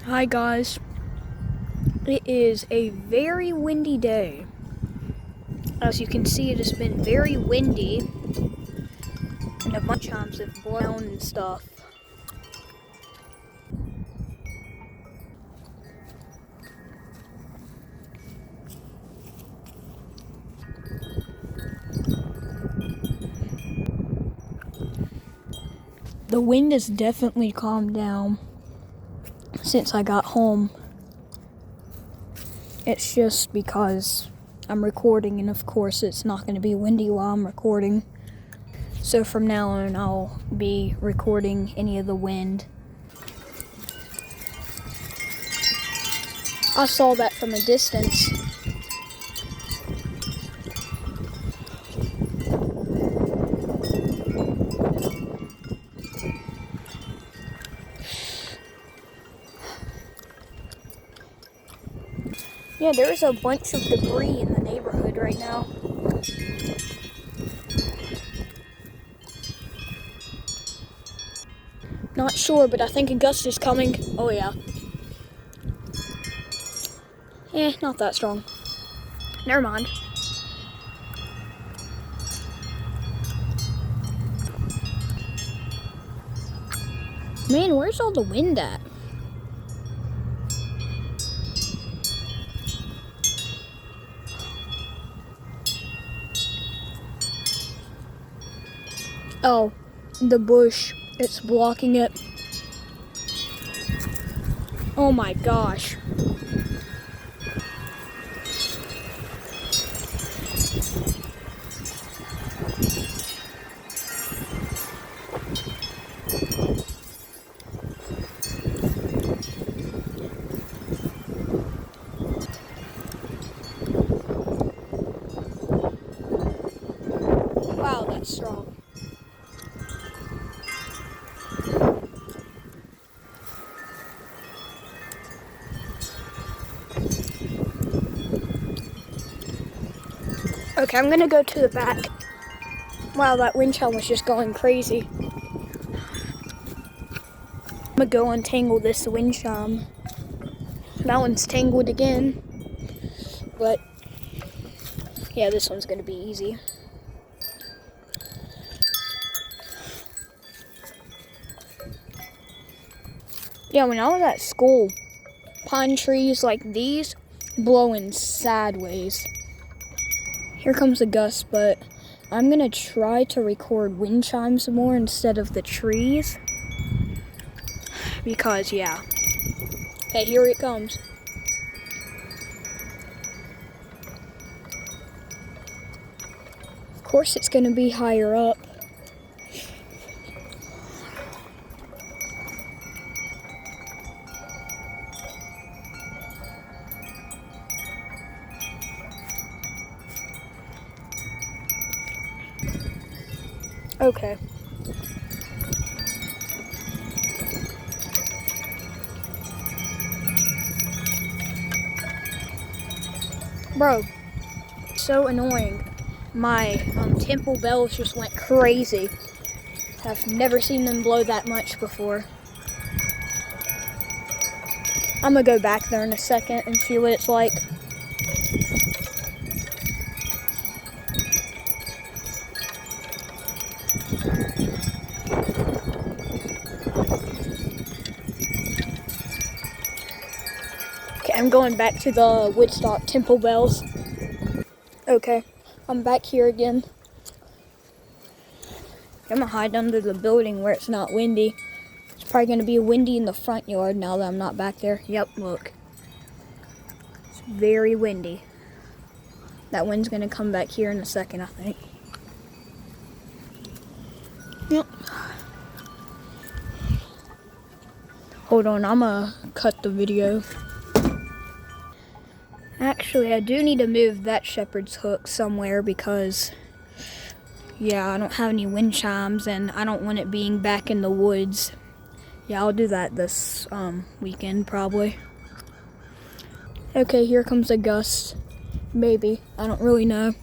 Hi guys, it is a very windy day. As you can see, it has been very windy and a bunch of times have blown and stuff. The wind has definitely calmed down since I got home. It's just because I'm recording, and of course it's not going to be windy while I'm recording. So from now on I'll be recording any of the wind. I saw that from a distance. Yeah, there's a bunch of debris in the neighborhood right now. Not sure, but I think a gust is coming. Oh yeah. Not that strong. Never mind. Man, where's all the wind at? Oh, the bush. It's blocking it. Oh my gosh. Wow, that's strong. Okay, I'm gonna go to the back. Wow, that wind chill was just going crazy. I'm gonna go untangle this wind chime. That one's tangled again. But yeah, this one's gonna be easy. Yeah, when I was at school, pine trees like these blow in sideways. Here comes a gust, but I'm gonna try to record wind chimes more instead of the trees. Because, yeah. Okay, here it comes. Of course it's gonna be higher up. Okay. Bro, so annoying. My temple bells just went crazy. I've never seen them blow that much before. I'm gonna go back there in a second and see what it's like. Okay, I'm going back to the Woodstock temple bells. Okay, I'm back here again. I'm gonna hide under the building where it's not windy. It's probably gonna be windy in the front yard now that I'm not back there. Yep, look. It's very windy. That wind's gonna come back here in a second, I think. Yep. Hold on, I'm gonna cut the video. Actually, I do need to move that shepherd's hook somewhere because, yeah, I don't have any wind chimes and I don't want it being back in the woods. Yeah, I'll do that this weekend probably. Okay, here comes a gust. Maybe. I don't really know.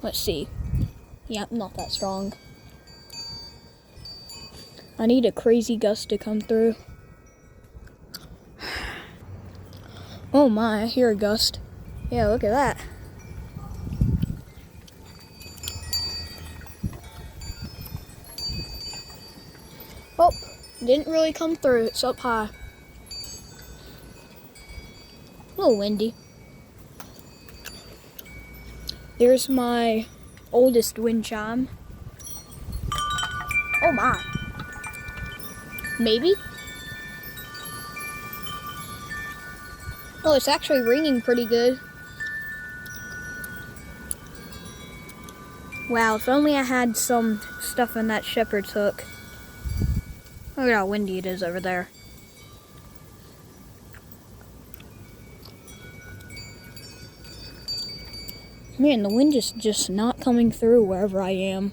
Let's see. Yeah, not that strong. I need a crazy gust to come through. Oh my, I hear a gust. Yeah, look at that. Oh, didn't really come through. It's up high. A little windy. There's my oldest wind chime. Oh my. Maybe? Oh, it's actually ringing pretty good. Wow, if only I had some stuff in that shepherd's hook. Look at how windy it is over there. Man, the wind is just not coming through wherever I am.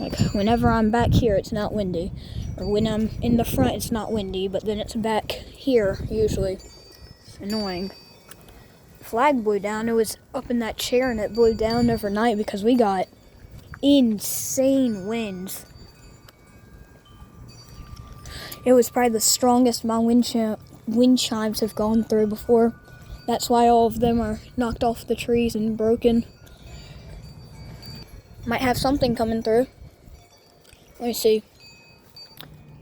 Like, whenever I'm back here, it's not windy. Or when I'm in the front, it's not windy, but then it's back here, usually. It's annoying. Flag blew down. It was up in that chair, and it blew down overnight because we got insane winds. It was probably the strongest my wind chimes have gone through before. That's why all of them are knocked off the trees and broken. Might have something coming through. Let me see.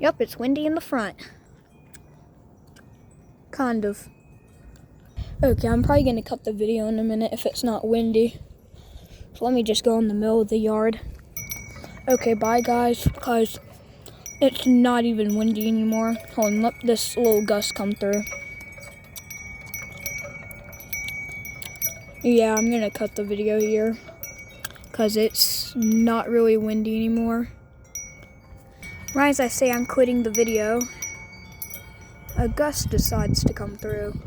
Yep, it's windy in the front. Kind of. Okay, I'm probably going to cut the video in a minute if it's not windy. So let me just go in the middle of the yard. Okay, bye guys, because it's not even windy anymore. Hold on, let this little gust come through. Yeah, I'm going to cut the video here because it's not really windy anymore. Right as I say I'm quitting the video, a gust decides to come through.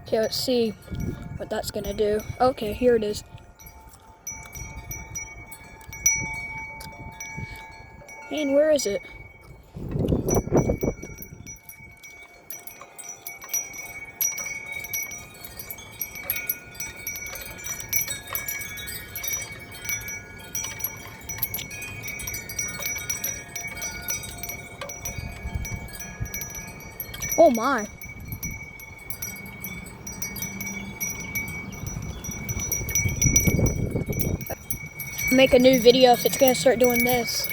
Okay, let's see what that's going to do. Okay, here it is. And where is it? Oh my. Make a new video if it's gonna start doing this.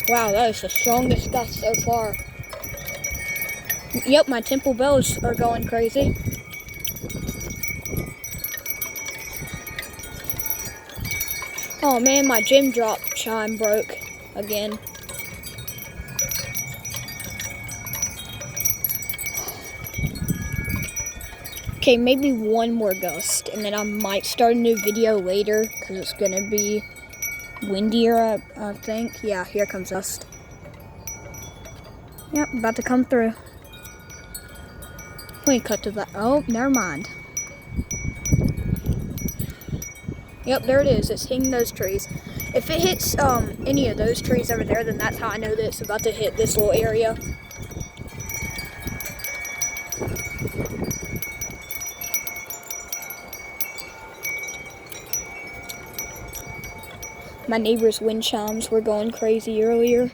Wow, that is the strongest gust so far. Yep, my temple bells are going crazy. Oh man, my gym drop chime broke again. Okay, maybe one more gust, and then I might start a new video later, because it's going to be windier, I think. Yeah, here comes gust. Yep, about to come through. Let me cut to that. Oh, never mind. Yep, there it is. It's hitting those trees. If it hits any of those trees over there, then that's how I know that it's about to hit this little area. My neighbor's wind chimes were going crazy earlier.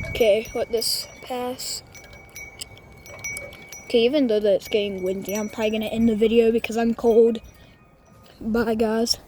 Okay, let this pass. Okay, even though it's getting windy, I'm probably going to end the video because I'm cold. Bye, guys.